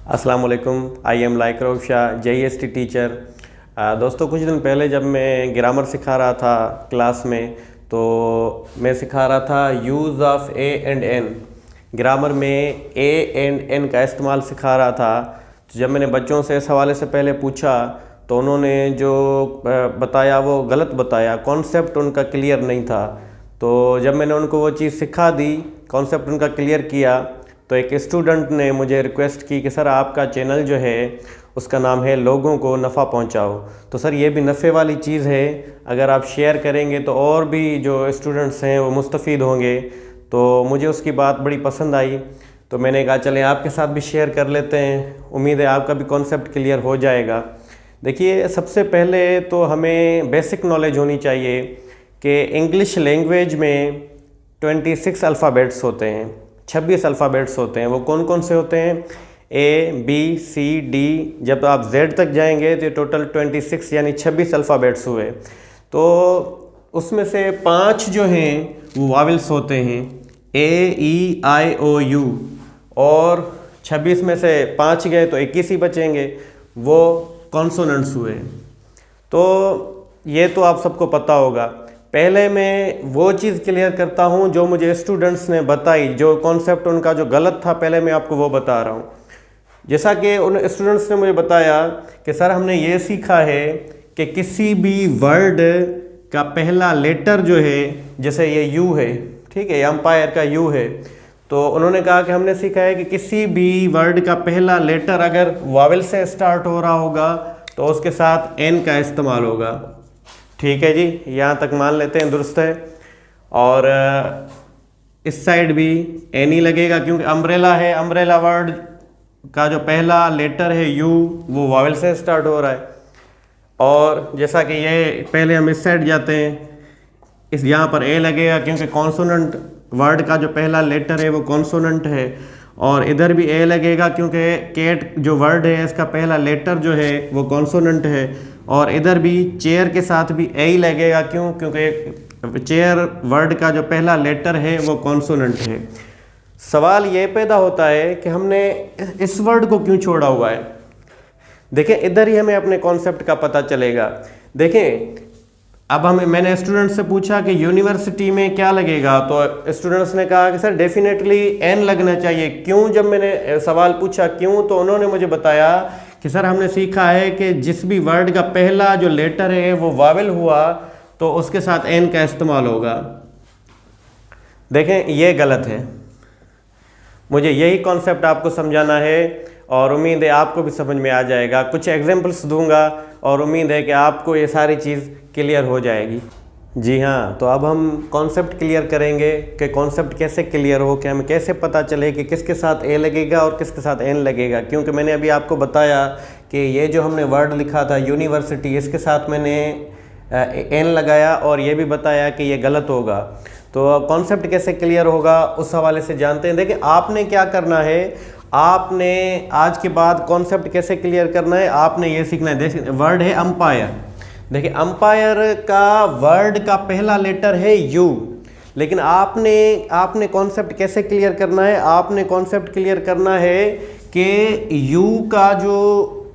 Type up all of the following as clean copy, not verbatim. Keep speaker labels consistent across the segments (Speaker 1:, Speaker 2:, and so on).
Speaker 1: अस्सलाम वालेकुम। I am like Shah, JST teacher. दोस्तों, कुछ दिन पहले जब मैं ग्रामर सिखा रहा था क्लास में, तो मैं सिखा रहा था use of a and an. Grammar में ए एंड एन का इस्तेमाल सिखा रहा था। तो जब मैंने बच्चों से इस हवाले से पहले पूछा तो उन्होंने जो बताया वो गलत बताया, कॉन्सेप्ट उनका क्लियर नहीं था। तो जब मैंने उनको वो चीज़ सिखा दी, कॉन्सेप्ट उनका क्लियर किया, तो एक स्टूडेंट ने मुझे रिक्वेस्ट की कि सर आपका चैनल जो है उसका नाम है लोगों को नफ़ा पहुंचाओ। तो सर ये भी नफ़े वाली चीज़ है, अगर आप शेयर करेंगे तो और भी जो स्टूडेंट्स हैं वो मुस्तफ़ीद होंगे। तो मुझे उसकी बात बड़ी पसंद आई, तो मैंने कहा चलें आपके साथ भी शेयर कर लेते हैं। उम्मीद है आपका भी कॉन्सेप्ट क्लियर हो जाएगा। देखिए, सबसे पहले तो हमें बेसिक नॉलेज होनी चाहिए कि इंग्लिश लैंग्वेज में 26 अल्फ़ाबेट्स होते हैं, 26 अल्फ़ाबेट्स होते हैं। वो कौन कौन से होते हैं? ABCD। जब आप Z तक जाएंगे तो टोटल 26 यानी 26 अल्फ़ाबेट्स हुए। तो उसमें से 5 जो हैं वो वावल्स होते हैं, A E I O U। और 26 में से 5 गए तो 21 ही बचेंगे, वो कॉन्सोनेंट्स हुए। तो ये तो आप सबको पता होगा। पहले मैं वो चीज़ क्लियर करता हूँ जो मुझे स्टूडेंट्स ने बताई, जो कॉन्सेप्ट उनका जो गलत था, पहले मैं आपको वो बता रहा हूँ। जैसा कि उन स्टूडेंट्स ने मुझे बताया कि सर हमने ये सीखा है कि किसी भी वर्ड का पहला लेटर जो है, जैसे ये U है, ठीक है, ये एम्पायर का U है। तो उन्होंने कहा कि हमने सीखा है कि किसी भी वर्ड का पहला लेटर अगर वावल से स्टार्ट हो रहा होगा तो उसके साथ N का इस्तेमाल होगा। ठीक है जी, यहाँ तक मान लेते हैं, दुरुस्त है। और इस साइड भी N ही लगेगा क्योंकि अम्ब्रेला है। अम्ब्रेला वर्ड का जो पहला लेटर है U, वो वावल से स्टार्ट हो रहा है। और जैसा कि ये पहले हम इस साइड जाते हैं, इस यहाँ पर A लगेगा क्योंकि कॉन्सोनेंट वर्ड का जो पहला लेटर है वो कॉन्सोनेंट है। और इधर भी A लगेगा क्योंकि कैट जो वर्ड है इसका पहला लेटर जो है वो कॉन्सोनेंट है। और इधर भी चेयर के साथ भी A ही लगेगा, क्योंकि चेयर वर्ड का जो पहला लेटर है वो कॉन्सोनेंट है। सवाल ये पैदा होता है कि हमने इस वर्ड को क्यों छोड़ा हुआ है। देखें, इधर ही हमें अपने कॉन्सेप्ट का पता चलेगा। देखें, अब मैंने स्टूडेंट से पूछा कि यूनिवर्सिटी में क्या लगेगा, तो स्टूडेंट्स ने कहा कि सर डेफिनेटली N लगना चाहिए। क्यों? जब मैंने सवाल पूछा क्यों, तो उन्होंने मुझे बताया कि सर हमने सीखा है कि जिस भी वर्ड का पहला जो लेटर है वो वावल हुआ तो उसके साथ N का इस्तेमाल होगा। देखें, ये गलत है। मुझे यही कॉन्सेप्ट आपको समझाना है और उम्मीद है आपको भी समझ में आ जाएगा। कुछ एग्जांपल्स दूंगा और उम्मीद है कि आपको ये सारी चीज़ क्लियर हो जाएगी। जी हाँ, तो अब हम कॉन्सेप्ट क्लियर करेंगे कि कॉन्सेप्ट कैसे क्लियर हो, कि हमें कैसे पता चले कि किसके साथ A लगेगा और किसके साथ N लगेगा। क्योंकि मैंने अभी आपको बताया कि ये जो हमने वर्ड लिखा था यूनिवर्सिटी, इसके साथ मैंने N लगाया और ये भी बताया कि ये गलत होगा। तो कॉन्सेप्ट कैसे क्लियर होगा उस हवाले से जानते हैं। देखिए, आपने क्या करना है, आपने आज के बाद कॉन्सेप्ट कैसे क्लियर करना है, आपने ये सीखना है। देखिए, वर्ड है अंपायर। देखिए, अंपायर का वर्ड का पहला लेटर है U, लेकिन आपने कॉन्सेप्ट कैसे क्लियर करना है, आपने कॉन्सेप्ट क्लियर करना है कि U का जो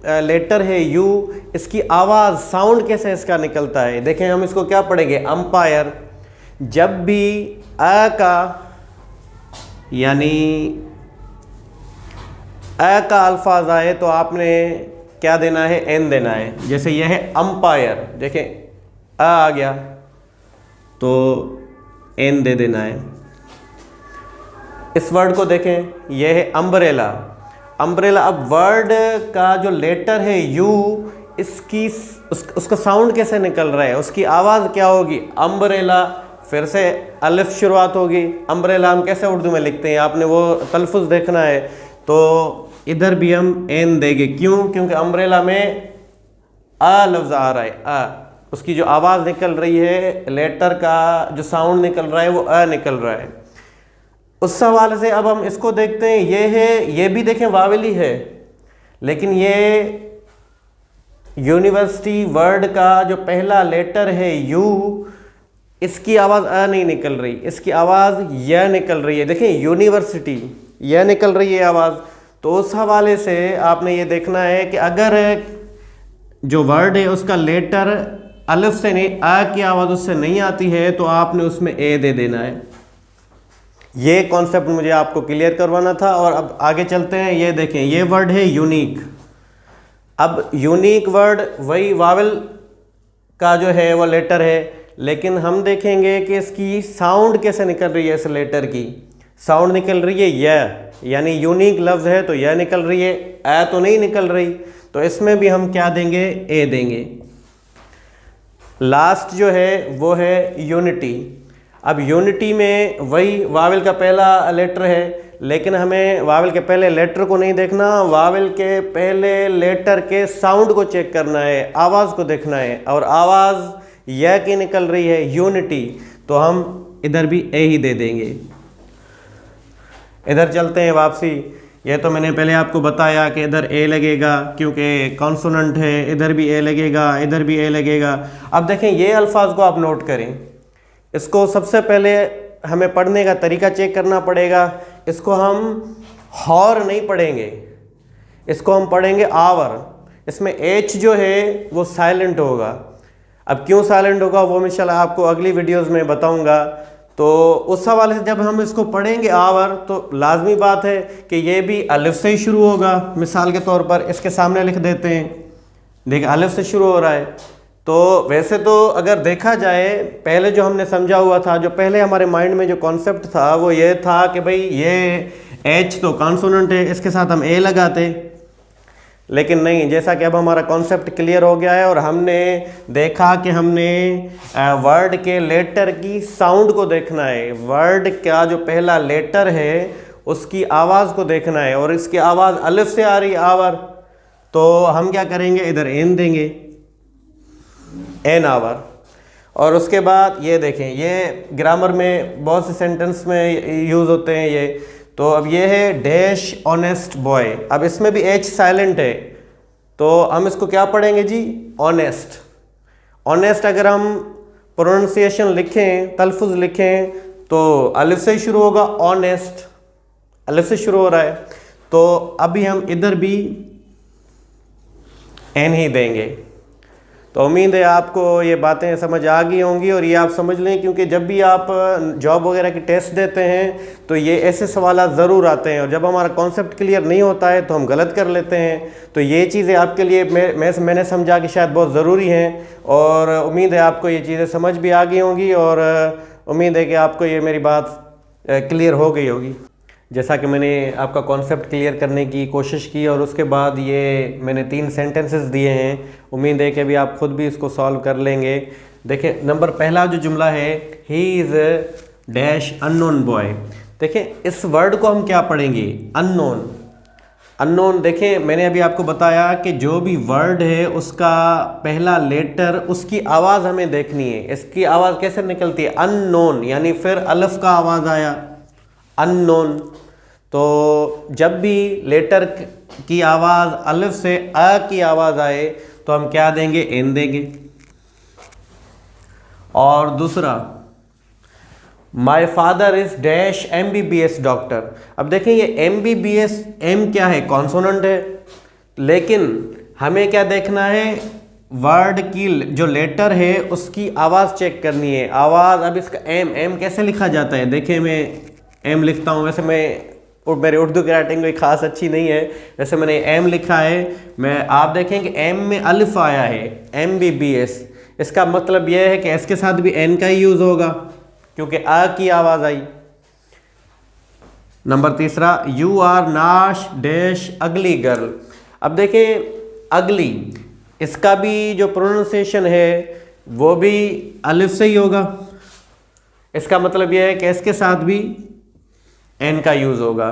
Speaker 1: लेटर है U, इसकी आवाज़, साउंड कैसे इसका निकलता है। देखें, हम इसको क्या पढ़ेंगे, अंपायर। जब भी अ का यानी अ का अल्फाज आए तो आपने क्या देना है, N देना है। जैसे यह है अंपायर, देखें अ आ गया तो N दे देना है। इस वर्ड को देखें, यह है अम्ब्रेला। अम्ब्रेला, अब वर्ड का जो लेटर है U, उसका साउंड कैसे निकल रहा है, उसकी आवाज़ क्या होगी, अम्ब्रेला। फिर से अलिफ शुरुआत होगी। अम्ब्रेला हम कैसे उर्दू में लिखते हैं, आपने वो तलफ़ुज़ देखना है। तो इधर भी हम N देंगे। क्यों? क्योंकि अम्ब्रेला में अ लफ्ज़ आ रहा है, अ, उसकी जो आवाज़ निकल रही है, लेटर का जो साउंड निकल रहा है वो अ निकल रहा है। उस हवाले से अब हम इसको देखते हैं। ये है, ये भी देखें वावल ही है, लेकिन ये यूनिवर्सिटी वर्ड का जो पहला लेटर है U, इसकी आवाज़ अ नहीं निकल रही, इसकी आवाज़ य निकल रही है। देखें, यूनिवर्सिटी य निकल रही है आवाज़। तो उस हवाले से आपने ये देखना है कि अगर जो वर्ड है उसका लेटर अलिफ से नहीं, आ की आवाज़ उससे नहीं आती है, तो आपने उसमें ए दे देना है। ये कॉन्सेप्ट मुझे आपको क्लियर करवाना था। और अब आगे चलते हैं। ये देखें, ये वर्ड है यूनिक। अब यूनिक वर्ड वही वावल का जो है वो लेटर है, लेकिन हम देखेंगे कि इसकी साउंड कैसे निकल रही है। इस लेटर की साउंड निकल रही है य, यानी यूनिक लफ्ज़ है तो यह निकल रही है, ए तो नहीं निकल रही। तो इसमें भी हम क्या देंगे, ए देंगे। लास्ट जो है वो है यूनिटी। अब यूनिटी में वही वावल का पहला लेटर है, लेकिन हमें वावल के पहले लेटर को नहीं देखना, वावल के पहले लेटर के साउंड को चेक करना है, आवाज़ को देखना है। और आवाज़ यह की निकल रही है यूनिटी, तो हम इधर भी ए ही दे देंगे। इधर चलते हैं वापसी। ये तो मैंने पहले आपको बताया कि इधर ए लगेगा क्योंकि कॉन्सोनेंट है, इधर भी ए लगेगा, इधर भी ए लगेगा। अब देखें, ये अल्फाज को आप नोट करें। इसको सबसे पहले हमें पढ़ने का तरीका चेक करना पड़ेगा। इसको हम हौर नहीं पढ़ेंगे, इसको हम पढ़ेंगे आवर। इसमें एच जो है वो साइलेंट होगा। अब क्यों साइलेंट होगा वो इंशाल्लाह आपको अगली वीडियोस में बताऊंगा। तो उस हवाले से जब हम इसको पढ़ेंगे आवर, तो लाजमी बात है कि ये भी अलिफ से ही शुरू होगा। मिसाल के तौर पर इसके सामने लिख देते हैं, देखिए अलिफ से शुरू हो रहा है। तो वैसे तो अगर देखा जाए, पहले जो हमने समझा हुआ था, जो पहले हमारे माइंड में जो कॉन्सेप्ट था वो ये था कि भाई ये एच तो कॉन्सोनेंट है, इसके साथ हम ए लगाते। लेकिन नहीं, जैसा कि अब हमारा कॉन्सेप्ट क्लियर हो गया है और हमने देखा कि हमने वर्ड के लेटर की साउंड को देखना है, वर्ड का जो पहला लेटर है उसकी आवाज़ को देखना है। और इसकी आवाज़ अलिफ से आ रही आवर, तो हम क्या करेंगे, इधर एन देंगे, एन आवर। और उसके बाद ये देखें, ये ग्रामर में बहुत से सेंटेंस में यूज़ होते हैं ये। तो अब ये है डैश ऑनेस्ट बॉय। अब इसमें भी एच साइलेंट है, तो हम इसको क्या पढ़ेंगे जी, ऑनेस्ट। ऑनेस्ट अगर हम प्रोनाउंसिएशन लिखें, तलफुज लिखें, तो अलिफ से ही शुरू होगा, ऑनेस्ट अलिफ से शुरू हो रहा है। तो अभी हम इधर भी एन ही देंगे। तो उम्मीद है आपको ये बातें समझ आ गई होंगी। और ये आप समझ लें, क्योंकि जब भी आप जॉब वगैरह की टेस्ट देते हैं तो ये ऐसे सवाल ज़रूर आते हैं, और जब हमारा कॉन्सेप्ट क्लियर नहीं होता है तो हम गलत कर लेते हैं। तो ये चीज़ें आपके लिए मैंने समझा कि शायद बहुत ज़रूरी हैं, और उम्मीद है आपको ये चीज़ें समझ भी आ गई होंगी, और उम्मीद है कि आपको ये मेरी बात क्लियर हो गई होगी। जैसा कि मैंने आपका कॉन्सेप्ट क्लियर करने की कोशिश की, और उसके बाद ये मैंने 3 सेंटेंसेस दिए हैं। उम्मीद है कि अभी आप खुद भी इसको सॉल्व कर लेंगे। देखें, नंबर पहला जो जुमला है, he is dash unknown boy. देखें, इस वर्ड को हम क्या पढ़ेंगे, अननोन। अननोन, देखें मैंने अभी आपको बताया कि जो भी वर्ड है उसका पहला लेटर, उसकी आवाज़ हमें देखनी है। इसकी आवाज़ कैसे निकलती है, अननोन, यानी फिर अलिफ का आवाज़ आया, अननोन। तो जब भी लेटर की आवाज़ अलिफ से अ की आवाज़ आए तो हम क्या देंगे, एन देंगे। और दूसरा, my father is dash MBBS doctor. अब देखें, ये MBBS, एम क्या है, कॉन्सोनेंट है, लेकिन हमें क्या देखना है, वर्ड की जो लेटर है उसकी आवाज़ चेक करनी है। आवाज़, अब इसका एम कैसे लिखा जाता है, देखें मैं एम लिखता हूँ। वैसे मेरी उर्दू की राइटिंग कोई ख़ास अच्छी नहीं है, वैसे मैंने एम लिखा है। आप देखें कि एम में अलिफ आया है, MBBS। इसका मतलब यह है कि इसके साथ भी एन का ही यूज़ होगा, क्योंकि आ की आवाज़ आई। नंबर तीसरा, यू आर नाश डैश अगली गर्ल। अब देखें, अगली, इसका भी जो प्रोनाउंसिएशन है वो भी अलिफ से ही होगा। इसका मतलब यह है कि इसके साथ भी एन का यूज़ होगा।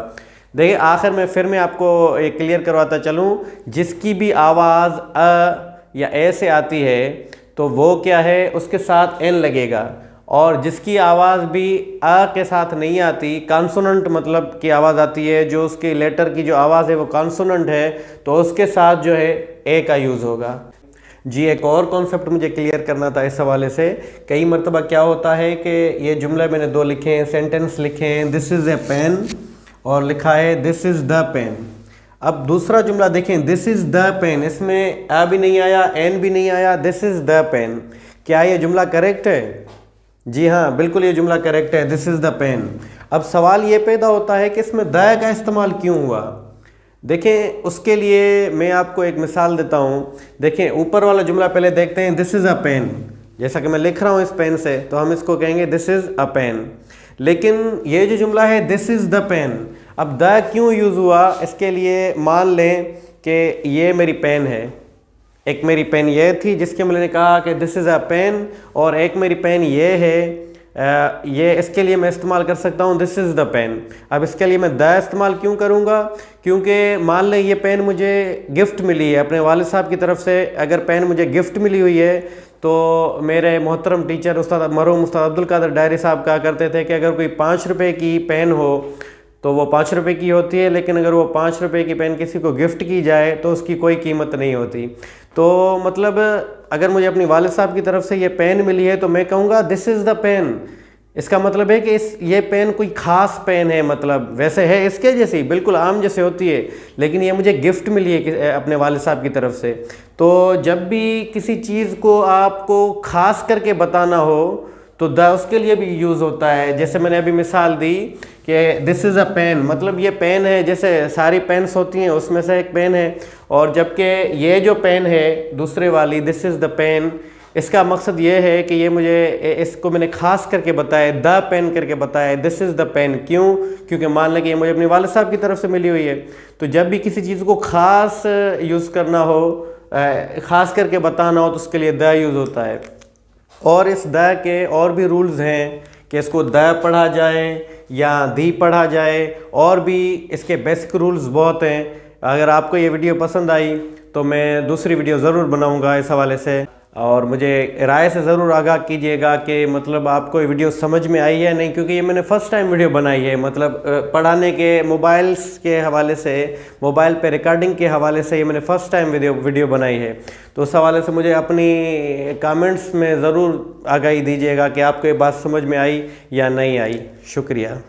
Speaker 1: देखिए, आखिर में फिर मैं आपको एक क्लियर करवाता चलूँ, जिसकी भी आवाज़ अ या ए से आती है तो वो क्या है, उसके साथ एन लगेगा। और जिसकी आवाज़ भी अ के साथ नहीं आती, कॉन्सोनेंट मतलब की आवाज़ आती है, जो उसके लेटर की जो आवाज़ है वो कॉन्सोनेंट है, तो उसके साथ जो है ए का यूज़ होगा। जी, एक और कॉन्सेप्ट मुझे क्लियर करना था इस हवाले से। कई मरतबा क्या होता है कि ये जुमले मैंने 2 लिखे हैं, सेंटेंस लिखे हैं, दिस इज़ ए पेन, और लिखा है दिस इज़ द पेन। अब दूसरा जुमला देखें, दिस इज़ द पेन, इसमें आ भी नहीं आया, एन भी नहीं आया, दिस इज़ द पेन। क्या ये जुमला करेक्ट है? जी हाँ, बिल्कुल ये जुमला करेक्ट है, दिस इज़ द पेन। अब सवाल ये पैदा होता है कि इसमें द का इस्तेमाल क्यों हुआ। देखें, उसके लिए मैं आपको एक मिसाल देता हूँ। देखें, ऊपर वाला जुमला पहले देखते हैं, दिस इज़ अ पेन। जैसा कि मैं लिख रहा हूँ इस पेन से, तो हम इसको कहेंगे दिस इज़ अ पेन। लेकिन ये जो जुमला है दिस इज़ द पेन, अब द क्यों यूज़ हुआ? इसके लिए मान लें कि ये मेरी पेन है, एक मेरी पेन ये थी जिसके मैंने कहा कि दिस इज़ अ पेन, और एक मेरी पेन ये है, ये इसके लिए मैं इस्तेमाल कर सकता हूँ दिस इज़ द पेन। अब इसके लिए मैं द इस्तेमाल क्यों करूँगा? क्योंकि मान लें ये पेन मुझे गिफ्ट मिली है अपने वालिद साहब की तरफ से। अगर पेन मुझे गिफ्ट मिली हुई है तो मेरे मोहतरम टीचर उस्ताद मरहूम उस्ताद अब्दुल कादिर डायरी साहब कहा करते थे कि अगर कोई 5 रुपए की पेन हो तो वो 5 रुपए की होती है, लेकिन अगर वो 5 रुपए की पेन किसी को गिफ्ट की जाए तो उसकी कोई कीमत नहीं होती। तो मतलब अगर मुझे अपनी वालिद साहब की तरफ से ये पेन मिली है तो मैं कहूँगा दिस इज़ द पेन। इसका मतलब है कि ये पेन कोई ख़ास पेन है, मतलब वैसे है इसके जैसी, बिल्कुल आम जैसे होती है, लेकिन ये मुझे गिफ्ट मिली है अपने वालिद साहब की तरफ से। तो जब भी किसी चीज़ को आपको ख़ास करके बताना हो तो द उसके लिए भी यूज़ होता है। जैसे मैंने अभी मिसाल दी कि दिस इज़ अ पेन, मतलब ये पेन है, जैसे सारी पेन्स होती हैं उसमें से एक पेन है, और जबकि ये जो पेन है दूसरे वाली दिस इज़ द पेन, इसका मकसद ये है कि ये मुझे इसको मैंने ख़ास करके बताया, द पेन करके बताया, दिस इज़ द पेन। क्यों? क्योंकि मान लें कि ये मुझे अपने वालिद साहब की तरफ से मिली हुई है। तो जब भी किसी चीज़ को ख़ास यूज़ करना हो, ख़ास करके बताना हो, तो उसके लिए द यूज़ होता है। और इस द के और भी रूल्स हैं कि इसको द पढ़ा जाए या दी पढ़ा जाए, और भी इसके बेसिक रूल्स बहुत हैं। अगर आपको ये वीडियो पसंद आई तो मैं दूसरी वीडियो ज़रूर बनाऊंगा इस हवाले से, और मुझे राय से ज़रूर आगाह कीजिएगा कि मतलब आपको ये वीडियो समझ में आई है नहीं, क्योंकि ये मैंने फ़र्स्ट टाइम वीडियो बनाई है, मतलब पढ़ाने के मोबाइल्स के हवाले से, मोबाइल पे रिकॉर्डिंग के हवाले से ये मैंने फ़र्स्ट टाइम वीडियो बनाई है। तो उस हवाले से मुझे अपनी कमेंट्स में ज़रूर आगाही दीजिएगा कि आपको ये बात समझ में आई या नहीं आई। शुक्रिया।